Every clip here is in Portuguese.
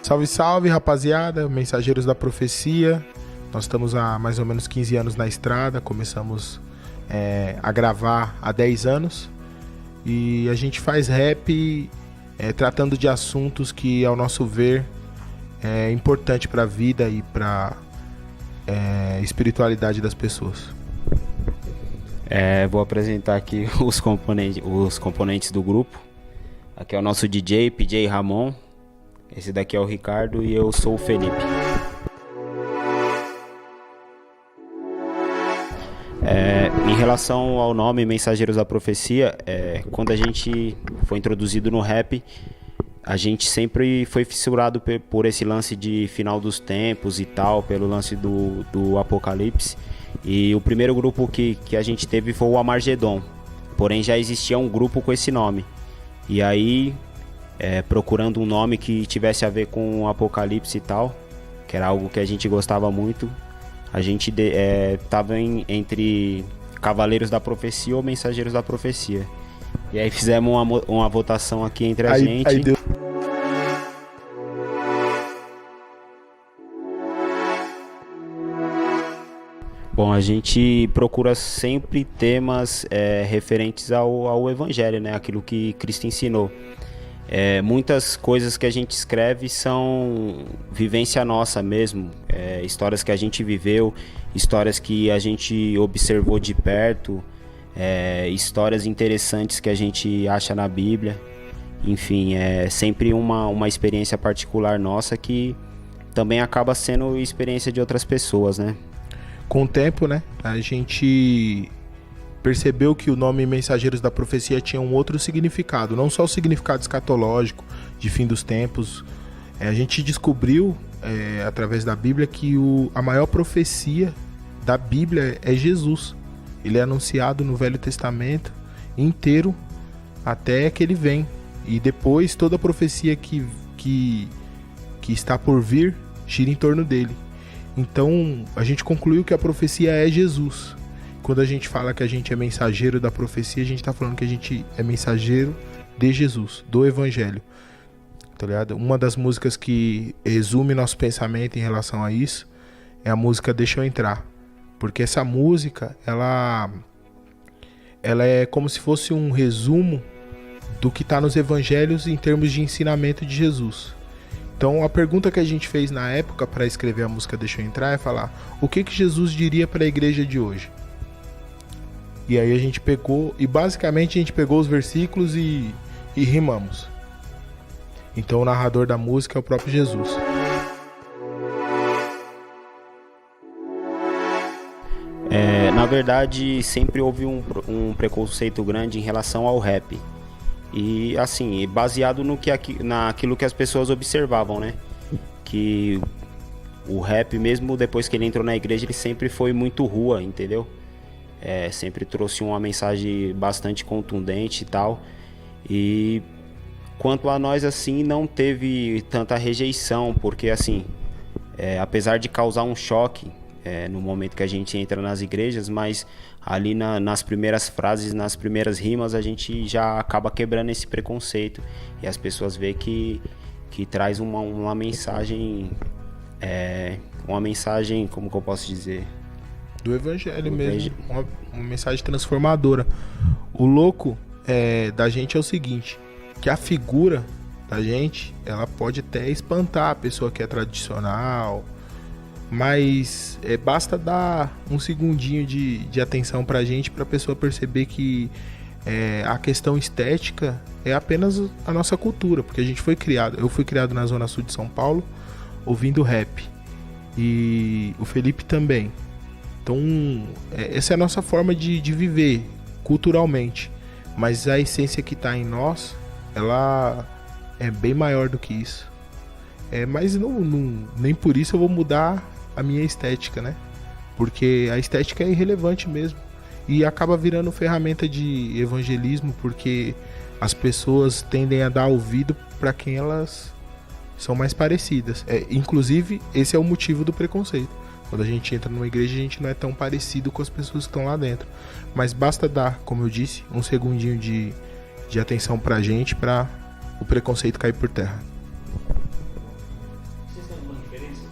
Salve, salve, rapaziada, Mensageiros da Profecia. Nós estamos há mais ou menos 15 anos na estrada, começamos a gravar há 10 anos e a gente faz rap tratando de assuntos que, ao nosso ver, é importante para a vida e para a espiritualidade das pessoas. Vou apresentar aqui os componentes do grupo. Aqui é o nosso DJ, PJ Ramon. Esse daqui é o Ricardo e eu sou o Felipe. Em relação ao nome Mensageiros da Profecia, quando a gente foi introduzido no rap, a gente sempre foi fissurado por esse lance de final dos tempos e tal, pelo lance do Apocalipse. E o primeiro grupo que a gente teve foi o Amargedon, porém já existia um grupo com esse nome. E aí, procurando um nome que tivesse a ver com o Apocalipse e tal, que era algo que a gente gostava muito, a gente tava entre Cavaleiros da Profecia ou Mensageiros da Profecia. E aí fizemos uma votação aqui entre a gente. Aí deu... Bom, a gente procura sempre temas referentes ao Evangelho, né? Aquilo que Cristo ensinou. Muitas coisas que a gente escreve são vivência nossa mesmo, histórias que a gente viveu, histórias que a gente observou de perto, histórias interessantes que a gente acha na Bíblia. Enfim, é sempre uma experiência particular nossa que também acaba sendo experiência de outras pessoas, né? Com o tempo, né, a gente percebeu que o nome Mensageiros da Profecia tinha um outro significado, não só o significado escatológico de fim dos tempos. A gente descobriu, através da Bíblia, que a maior profecia da Bíblia é Jesus. Ele é anunciado no Velho Testamento inteiro até que ele vem. E depois toda a profecia que está por vir gira em torno dele. Então a gente concluiu que a profecia é Jesus. Quando a gente fala que a gente é mensageiro da profecia, a gente está falando que a gente é mensageiro de Jesus, do Evangelho. Tá ligado? Uma das músicas que resume nosso pensamento em relação a isso é a música Deixa Eu Entrar. Porque essa música, ela é como se fosse um resumo do que está nos Evangelhos em termos de ensinamento de Jesus. Então a pergunta que a gente fez na época para escrever a música Deixa Eu Entrar é falar: o que Jesus diria para a igreja de hoje? E aí a gente pegou, e basicamente a gente pegou os versículos e rimamos. Então o narrador da música é o próprio Jesus. Na verdade, sempre houve um preconceito grande em relação ao rap. E assim, baseado naquilo que as pessoas observavam, né? Que o rap, mesmo depois que ele entrou na igreja, ele sempre foi muito rua, entendeu? Sempre trouxe uma mensagem bastante contundente e tal. E quanto a nós, assim, não teve tanta rejeição, porque assim, apesar de causar um choque no momento que a gente entra nas igrejas, mas ali nas primeiras frases, nas primeiras rimas, a gente já acaba quebrando esse preconceito e as pessoas veem que traz uma mensagem, como que eu posso dizer? Do Evangelho mesmo, uma mensagem transformadora. O louco da gente é o seguinte, que a figura da gente, ela pode até espantar a pessoa que é tradicional, mas basta dar um segundinho de atenção pra gente, pra pessoa perceber que a questão estética é apenas a nossa cultura, porque eu fui criado na zona sul de São Paulo ouvindo rap, e o Felipe também. Então essa é a nossa forma de viver culturalmente, mas a essência que está em nós, ela é bem maior do que isso. Mas nem por isso eu vou mudar a minha estética, né? Porque a estética é irrelevante mesmo e acaba virando ferramenta de evangelismo, porque as pessoas tendem a dar ouvido para quem elas são mais parecidas. Inclusive, esse é o motivo do preconceito. Quando a gente entra numa igreja, a gente não é tão parecido com as pessoas que estão lá dentro. Mas basta dar, como eu disse, um segundinho de atenção pra gente, pra o preconceito cair por terra. Vocês têm alguma diferença?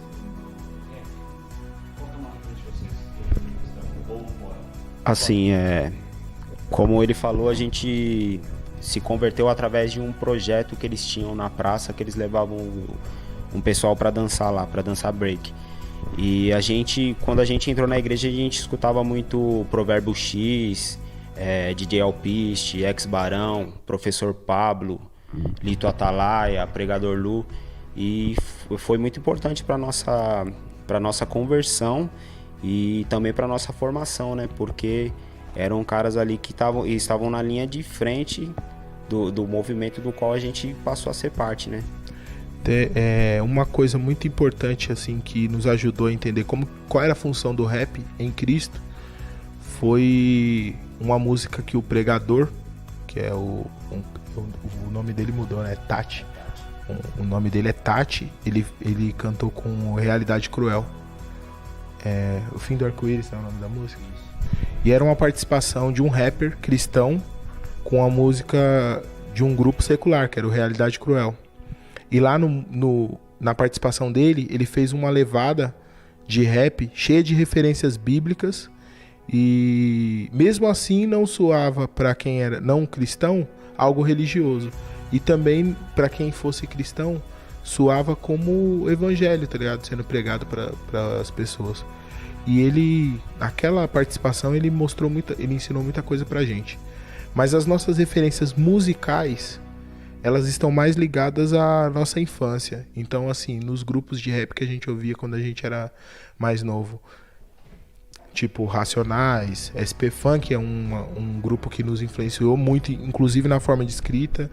Qual é uma diferença de vocês? Ou fora? Assim, como ele falou, a gente se converteu através de um projeto que eles tinham na praça, que eles levavam um pessoal para dançar lá, para dançar break. E quando a gente entrou na igreja, a gente escutava muito Provérbio X, DJ Alpiste, Ex Barão, Professor Pablo, Lito Atalaia, Pregador Lu, e foi muito importante para nossa conversão e também para nossa formação, né? Porque eram caras ali que estavam na linha de frente do movimento do qual a gente passou a ser parte, né? Uma coisa muito importante assim que nos ajudou a entender qual era a função do rap em Cristo foi uma música que o pregador, que é o nome dele mudou, né? Tati. O nome dele é Tati. Ele cantou com Realidade Cruel. O Fim do Arco-Íris é o nome da música. E era uma participação de um rapper cristão com a música de um grupo secular, que era o Realidade Cruel. E lá na participação dele, ele fez uma levada de rap cheia de referências bíblicas e mesmo assim não soava para quem era não cristão algo religioso. E também para quem fosse cristão soava como evangelho, tá ligado? Sendo pregado para as pessoas. E naquela participação, ele ensinou muita coisa pra gente. Mas as nossas referências musicais, elas estão mais ligadas à nossa infância. Então, assim, nos grupos de rap que a gente ouvia quando a gente era mais novo, tipo Racionais, SP Funk é um grupo que nos influenciou muito, inclusive na forma de escrita,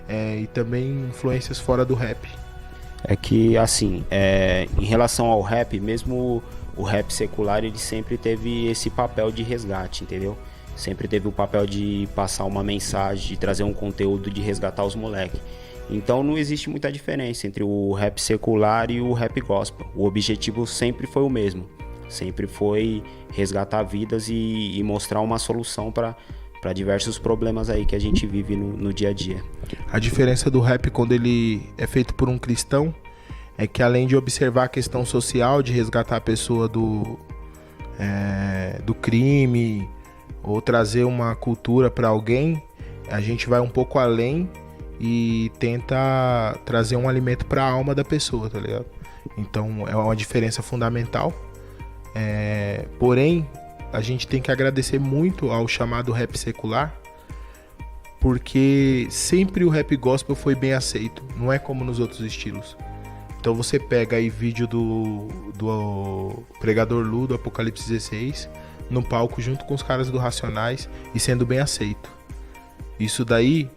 e também influências fora do rap. É que, assim, em relação ao rap, mesmo o rap secular, ele sempre teve esse papel de resgate, entendeu? Sempre teve o papel de passar uma mensagem, de trazer um conteúdo, de resgatar os moleques. Então não existe muita diferença entre o rap secular e o rap gospel. O objetivo sempre foi o mesmo. Sempre foi resgatar vidas e mostrar uma solução para diversos problemas aí que a gente vive no dia a dia. A diferença do rap quando ele é feito por um cristão é que, além de observar a questão social, de resgatar a pessoa do crime ou trazer uma cultura para alguém, a gente vai um pouco além e tenta trazer um alimento para a alma da pessoa, tá ligado? Então é uma diferença fundamental. Porém, a gente tem que agradecer muito ao chamado rap secular, porque sempre o rap gospel foi bem aceito, não é como nos outros estilos. Então você pega aí vídeo do Pregador Lu, do Apocalipse 16, no palco junto com os caras do Racionais e sendo bem aceito. Isso daí,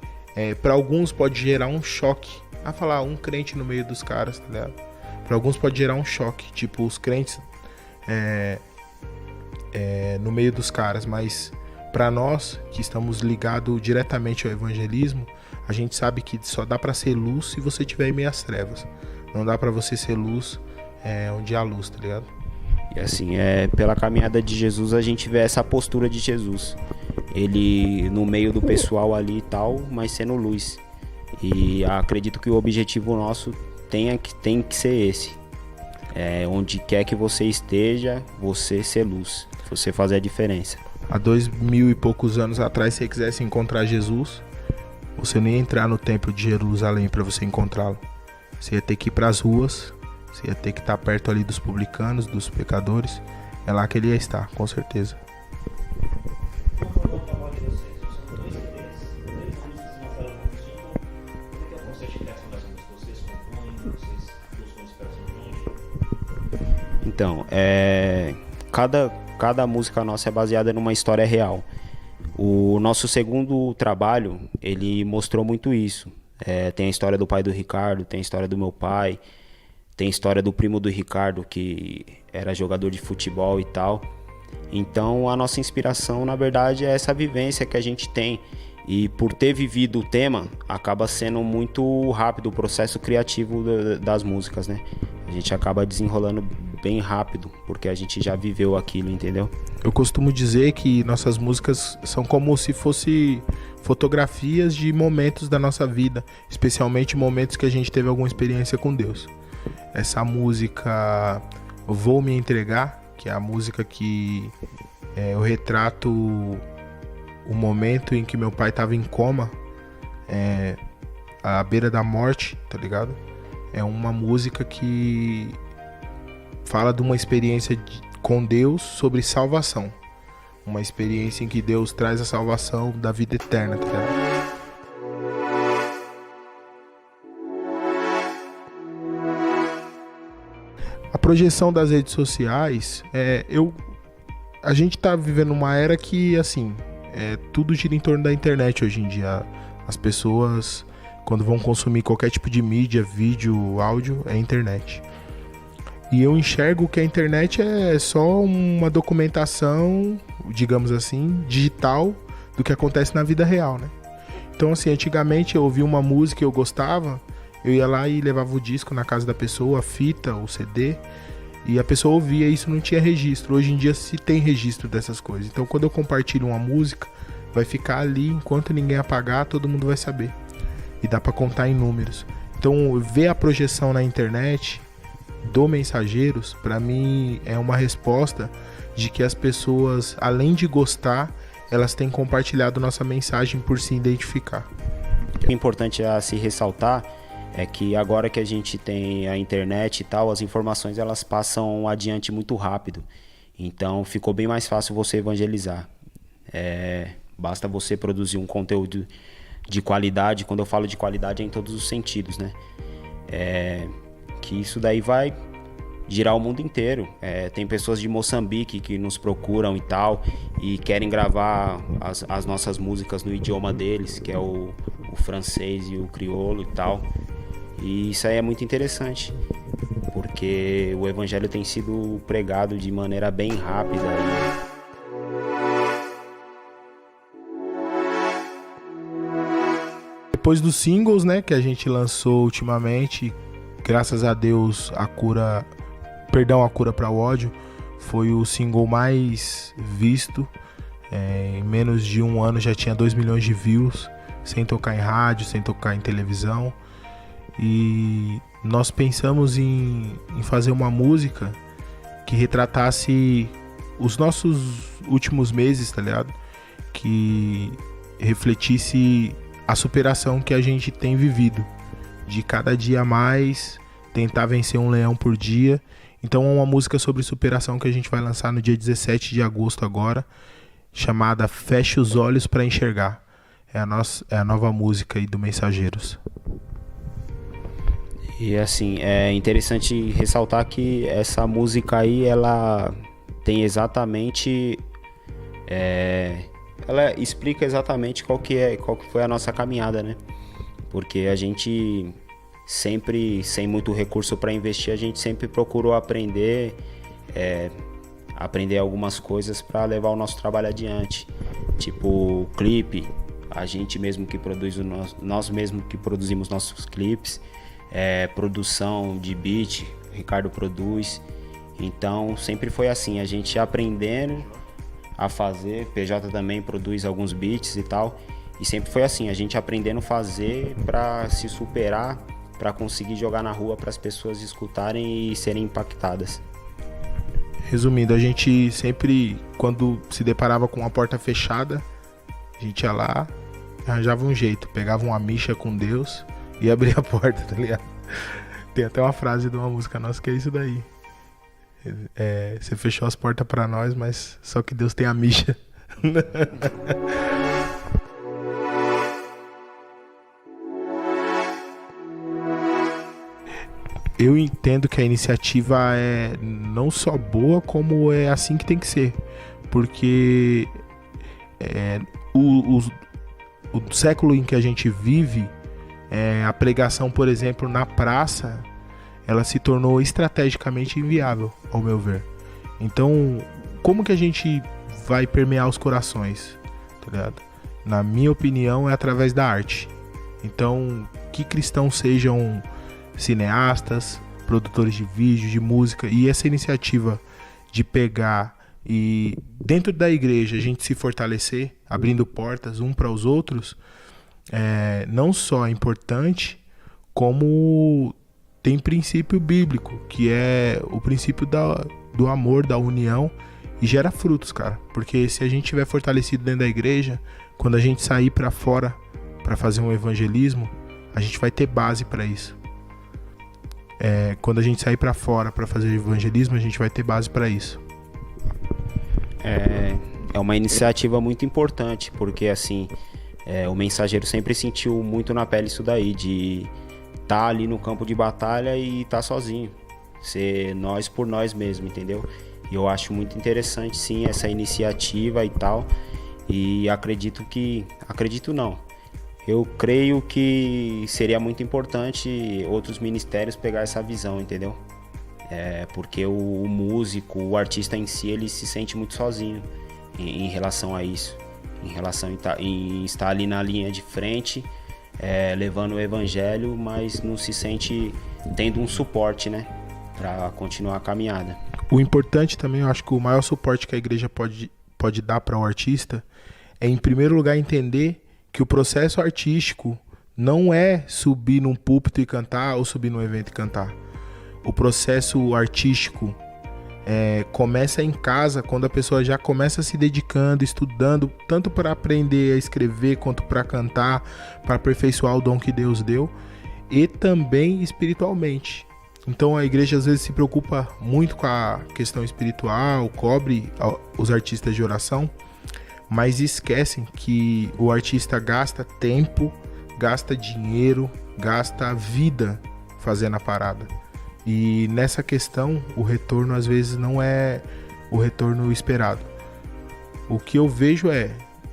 para alguns pode gerar um choque. Falar um crente no meio dos caras, tá ligado? Para alguns pode gerar um choque, tipo os crentes no meio dos caras, mas para nós que estamos ligados diretamente ao evangelismo, a gente sabe que só dá para ser luz se você tiver em meio às trevas. Não dá pra você ser luz onde há luz, tá ligado? E assim, pela caminhada de Jesus, a gente vê essa postura de Jesus. Ele no meio do pessoal ali e tal, mas sendo luz. E acredito que o objetivo nosso tem que ser esse. Onde quer que você esteja, você ser luz. Você fazer a diferença. Há 2000 e poucos anos atrás, se você quisesse encontrar Jesus, você não ia entrar no templo de Jerusalém pra você encontrá-lo. Você ia ter que ir para as ruas, você ia ter que estar perto ali dos publicanos, dos pecadores. É lá que ele ia estar, com certeza. Qual foi o trabalho de vocês? São dois CDs, dois músicos que lançaram juntos. Como é que é o processo de criação das músicas? Vocês compõem, vocês buscam inspiração de onde? Então, cada música nossa é baseada numa história real. O nosso segundo trabalho, ele mostrou muito isso. Tem a história do pai do Ricardo, tem a história do meu pai, tem a história do primo do Ricardo, que era jogador de futebol e tal. Então a nossa inspiração, na verdade, é essa vivência que a gente tem. E por ter vivido o tema, acaba sendo muito rápido o processo criativo das músicas, né? A gente acaba desenrolando bem rápido, porque a gente já viveu aquilo, entendeu? Eu costumo dizer que nossas músicas são como se fossem fotografias de momentos da nossa vida, especialmente momentos que a gente teve alguma experiência com Deus. Essa música Vou Me Entregar, que é a música que eu retrato o momento em que meu pai estava em coma, à beira da morte, tá ligado? É uma música que fala de uma experiência com Deus sobre salvação. Uma experiência em que Deus traz a salvação da vida eterna, tá ligado? A projeção das redes sociais, a gente tá vivendo uma era que, assim, tudo gira em torno da internet hoje em dia. As pessoas, quando vão consumir qualquer tipo de mídia, vídeo, áudio, é internet. E eu enxergo que a internet é só uma documentação, digamos assim, digital do que acontece na vida real, né? Então, assim, antigamente eu ouvia uma música que eu gostava, eu ia lá e levava o disco na casa da pessoa, a fita, o CD, e a pessoa ouvia e isso não tinha registro. Hoje em dia se tem registro dessas coisas. Então, quando eu compartilho uma música, vai ficar ali, enquanto ninguém apagar, todo mundo vai saber. E dá pra contar em números. Então, ver a projeção na internet do Mensageiros, pra mim, é uma resposta de que as pessoas, além de gostar, elas têm compartilhado nossa mensagem por se identificar. O importante a se ressaltar é que agora que a gente tem a internet e tal, as informações elas passam adiante muito rápido. Então ficou bem mais fácil você evangelizar. Basta você produzir um conteúdo de qualidade. Quando eu falo de qualidade é em todos os sentidos, né? Que isso daí vai girar o mundo inteiro. Tem pessoas de Moçambique que nos procuram e tal, e querem gravar as nossas músicas no idioma deles, que é o francês e o crioulo e tal. E isso aí é muito interessante, porque o evangelho tem sido pregado de maneira bem rápida. Depois dos singles, né, que a gente lançou ultimamente, graças a Deus, A Cura para o Ódio foi o single mais visto. Em menos de um ano já tinha 2 milhões de views, sem tocar em rádio, sem tocar em televisão. E nós pensamos em fazer uma música que retratasse os nossos últimos meses, tá ligado? Que refletisse a superação que a gente tem vivido, de cada dia mais tentar vencer um leão por dia. Então é uma música sobre superação que a gente vai lançar no dia 17 de agosto agora, chamada Feche os Olhos para Enxergar. É a nova música aí do Mensageiros. E assim, é interessante ressaltar que essa música aí, ela tem exatamente... ela explica exatamente qual que foi a nossa caminhada, né? Porque a gente sempre, sem muito recurso para investir, a gente sempre procurou aprender algumas coisas para levar o nosso trabalho adiante. Tipo, clipe, a gente mesmo que produz, nós mesmos que produzimos nossos clipes. Produção de beat, Ricardo produz. Então sempre foi assim, a gente aprendendo a fazer. PJ também produz alguns beats e tal, e sempre foi assim, a gente aprendendo a fazer para se superar, para conseguir jogar na rua para as pessoas escutarem e serem impactadas. Resumindo, a gente sempre, quando se deparava com uma porta fechada, a gente ia lá, arranjava um jeito, pegava uma micha com Deus e abrir a porta, tá ligado? Tem até uma frase de uma música nossa que é isso daí. Você fechou as portas pra nós, mas só que Deus tem a micha. Eu entendo que a iniciativa é não só boa, como é assim que tem que ser. Porque o século em que a gente vive, a pregação, por exemplo, na praça, ela se tornou estrategicamente inviável, ao meu ver. Então, como que a gente vai permear os corações, tá ligado? na minha opinião, é através da arte. Então, que cristãos sejam cineastas, produtores de vídeo, de música, e essa iniciativa de pegar e dentro da igreja a gente se fortalecer, abrindo portas um para os outros, não só é importante, como tem princípio bíblico, que é o princípio do amor, da união, e gera frutos, cara. Porque se a gente estiver fortalecido dentro da igreja, quando a gente sair para fora para fazer um evangelismo, a gente vai ter base para isso. Quando a gente sair para fora para fazer evangelismo, a gente vai ter base para isso. É uma iniciativa muito importante, porque assim, o mensageiro sempre sentiu muito na pele isso daí, de estar ali no campo de batalha e estar sozinho, ser nós por nós mesmo, entendeu? E eu acho muito interessante sim essa iniciativa e tal, e eu creio que seria muito importante outros ministérios pegar essa visão, entendeu? Porque o músico, o artista em si, ele se sente muito sozinho em relação a isso, em relação em estar ali na linha de frente, levando o evangelho, mas não se sente tendo um suporte, né, para continuar a caminhada. O importante também, eu acho que o maior suporte que a igreja pode dar para o artista é, em primeiro lugar, entender que o processo artístico não é subir num púlpito e cantar ou subir num evento e cantar. O processo artístico começa em casa, quando a pessoa já começa se dedicando, estudando, tanto para aprender a escrever quanto para cantar, para aperfeiçoar o dom que Deus deu, e também espiritualmente. Então a igreja às vezes se preocupa muito com a questão espiritual, cobre os artistas de oração, mas esquecem que o artista gasta tempo, gasta dinheiro, gasta vida fazendo a parada. E nessa questão, o retorno às vezes não é o retorno esperado. O que eu vejo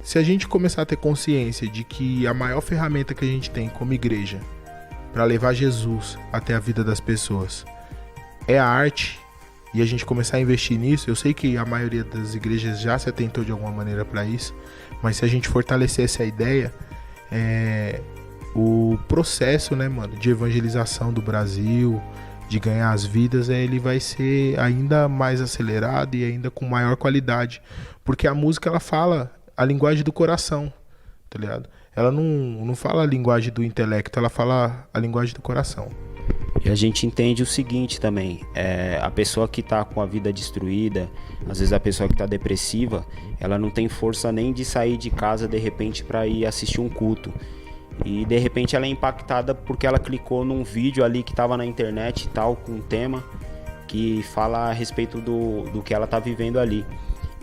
se a gente começar a ter consciência de que a maior ferramenta que a gente tem como igreja para levar Jesus até a vida das pessoas é a arte, e a gente começar a investir nisso, eu sei que a maioria das igrejas já se atentou de alguma maneira para isso, mas se a gente fortalecer essa ideia, o processo, né, mano, de evangelização do Brasil, de ganhar as vidas, ele vai ser ainda mais acelerado e ainda com maior qualidade, porque a música, ela fala a linguagem do coração, tá ligado? Ela não fala a linguagem do intelecto, ela fala a linguagem do coração. E a gente entende o seguinte também, a pessoa que tá com a vida destruída, às vezes a pessoa que tá depressiva, ela não tem força nem de sair de casa de repente para ir assistir um culto. E de repente ela é impactada porque ela clicou num vídeo ali que estava na internet e tal, com um tema que fala a respeito do que ela tá vivendo ali.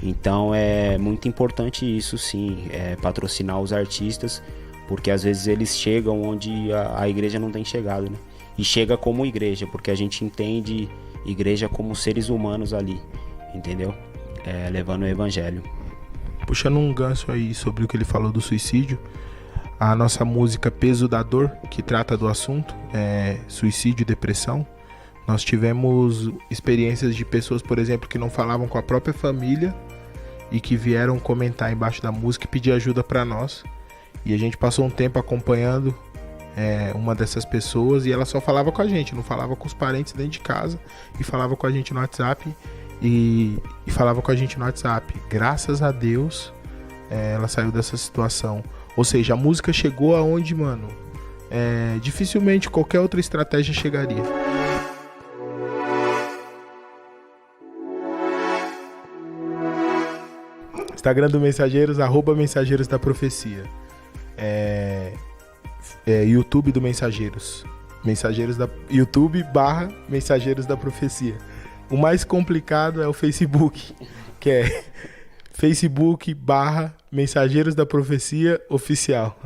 Então é muito importante isso sim, patrocinar os artistas, porque às vezes eles chegam onde a igreja não tem chegado, né? E chega como igreja, porque a gente entende igreja como seres humanos ali, entendeu? Levando o evangelho. Puxando um gancho aí sobre o que ele falou do suicídio, a nossa música Peso da Dor, que trata do assunto, suicídio e depressão, nós tivemos experiências de pessoas, por exemplo, que não falavam com a própria família e que vieram comentar embaixo da música e pedir ajuda para nós. E a gente passou um tempo acompanhando uma dessas pessoas, e ela só falava com a gente, não falava com os parentes dentro de casa, e falava com a gente no WhatsApp, e falava com a gente no WhatsApp. Graças a Deus, ela saiu dessa situação. Ou seja, a música chegou aonde, mano, dificilmente qualquer outra estratégia chegaria. Instagram do Mensageiros, @Mensageiros da Profecia. YouTube do Mensageiros. YouTube /Mensageiros da Profecia. O mais complicado é o Facebook, que é Facebook /Mensageiros da Profecia Oficial.